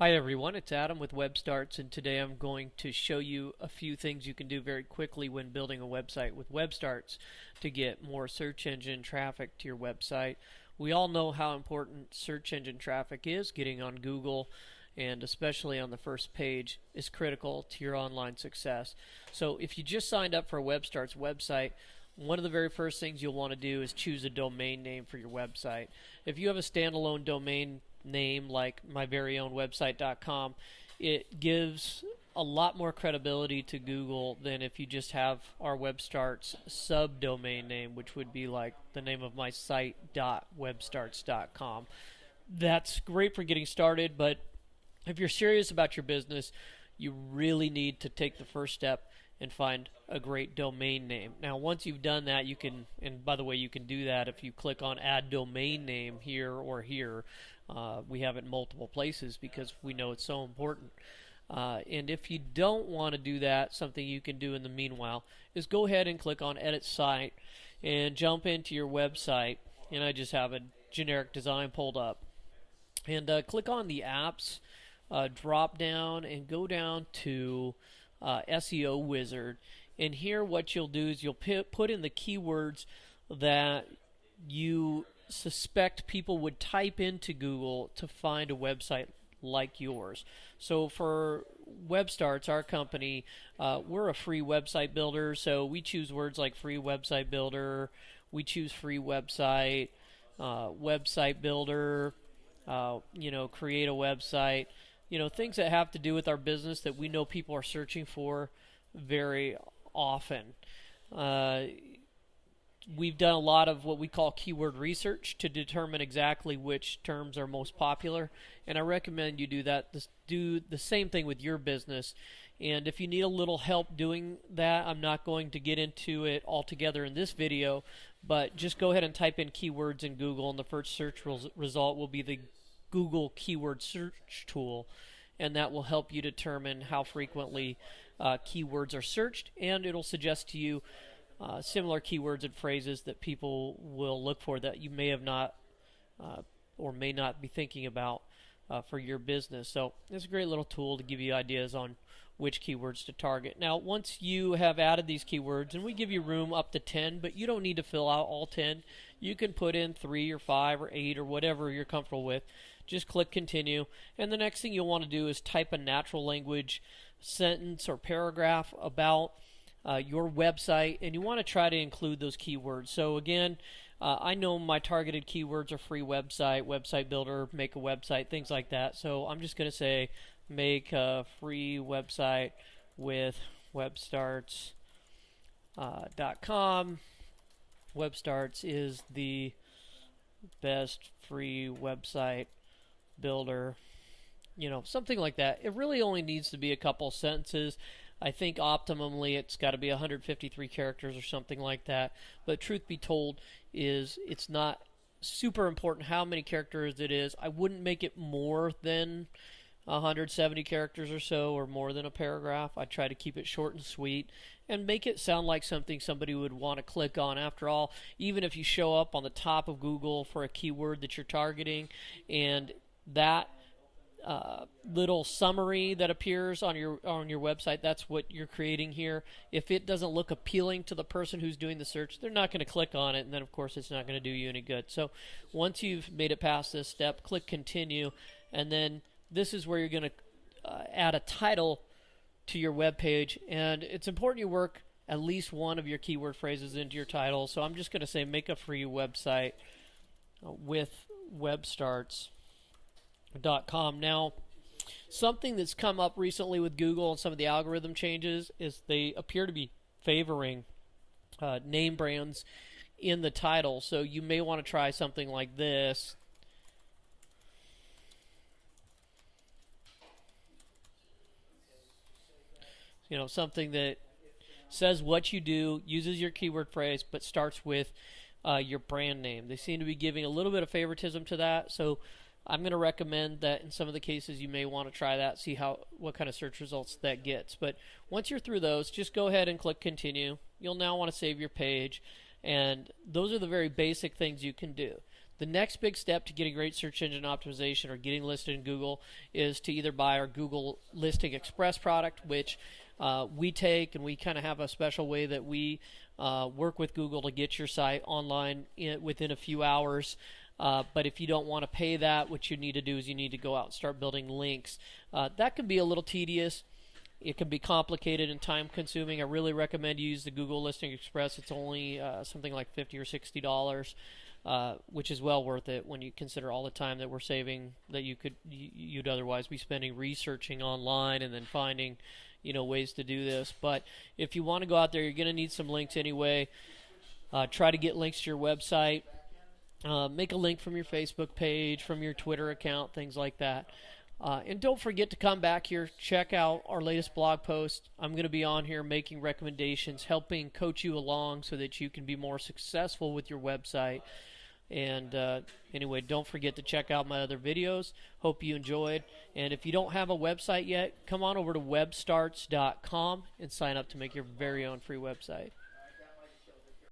Hi everyone, it's Adam with WebStarts, and today I'm going to show you a few things you can do very quickly when building a website with WebStarts to get more search engine traffic to your website. We all know how important search engine traffic is. Getting on Google, and especially on the first page, is critical to your online success. So if you just signed up for a WebStarts website, one of the very first things you'll want to do is choose a domain name for your website. If you have a standalone domain name like myveryownwebsite.com, it gives a lot more credibility to Google than if you just have our WebStarts subdomain name, which would be like the name of my site.webstarts.com. That's great for getting started, but if you're serious about your business, you really need to take the first step and find a great domain name. Now, once you've done that, you can, and by the way, you can do that if you click on Add Domain Name here or here. We have it in multiple places because we know it's so important. And if you don't want to do that, something you can do in the meanwhile is go ahead and click on Edit Site and jump into your website. And I just have a generic design pulled up. And click on the Apps drop down and go down to SEO Wizard, and here what you'll do is you'll put in the keywords that you suspect people would type into Google to find a website like yours. So for WebStarts, our company, we're a free website builder, so we choose words like free website builder, we choose free website, website builder, create a website, things that have to do with our business that we know people are searching for very often. We've done a lot of what we call keyword research to determine exactly which terms are most popular, and I recommend you do that. Do the same thing with your business. And if you need a little help doing that, I'm not going to get into it altogether in this video, but just go ahead and type in keywords in Google, and the first search result will be the Google keyword search tool, and that will help you determine how frequently keywords are searched, and it'll suggest to you similar keywords and phrases that people will look for that you may have not or may not be thinking about for your business. So it's a great little tool to give you ideas on which keywords to target. Now, once you have added these keywords, and we give you room up to 10, but you don't need to fill out all 10. You can put in 3 or 5 or 8 or whatever you're comfortable with. Just click continue, and the next thing you'll want to do is type a natural language sentence or paragraph about your website, and you want to try to include those keywords. So again, I know my targeted keywords are free website, website builder, make a website, things like that. So I'm just going to say make a free website with webstarts.com. WebStarts is the best free website builder, something like that. It really only needs to be a couple sentences. I think optimally it's got to be 153 characters or something like that. But truth be told is it's not super important how many characters it is. I wouldn't make it more than 170 characters or so, or more than a paragraph. I try to keep it short and sweet and make it sound like something somebody would want to click on. After all, even if you show up on the top of Google for a keyword that you're targeting, and that little summary that appears on your website, that's what you're creating here. If it doesn't look appealing to the person who's doing the search, they're not going to click on it, and then of course it's not going to do you any good. So once you've made it past this step, click continue, and then this is where you're going to add a title to your web page, and it's important you work at least one of your keyword phrases into your title. So I'm just going to say make a free website with webstarts.com. Now, something that's come up recently with Google and some of the algorithm changes is they appear to be favoring name brands in the title. So you may want to try something like this. Something that says what you do, uses your keyword phrase, but starts with your brand name. They seem to be giving a little bit of favoritism to that, so I'm going to recommend that in some of the cases you may want to try that, see what kind of search results that gets. But once you're through those, just go ahead and click continue. You'll now want to save your page, and those are the very basic things you can do. The next big step to getting great search engine optimization or getting listed in Google is to either buy our Google Listing Express product, which we take, and we kind of have a special way that we work with Google to get your site online within a few hours. But if you don't want to pay that, what you need to do is you need to go out and start building links. That can be a little tedious. It can be complicated and time consuming. I really recommend you use the Google Listing Express. It's only something like $50 or $60. Which is well worth it when you consider all the time that we're saving that you'd otherwise be spending researching online and then finding ways to do this. But if you want to go out there, you're going to need some links anyway. Try to get links to your website. Make a link from your Facebook page, from your Twitter account, things like that. And don't forget to come back here, check out our latest blog post. I'm going to be on here making recommendations, helping coach you along so that you can be more successful with your website. And anyway, don't forget to check out my other videos. Hope you enjoyed. And if you don't have a website yet, come on over to webstarts.com and sign up to make your very own free website.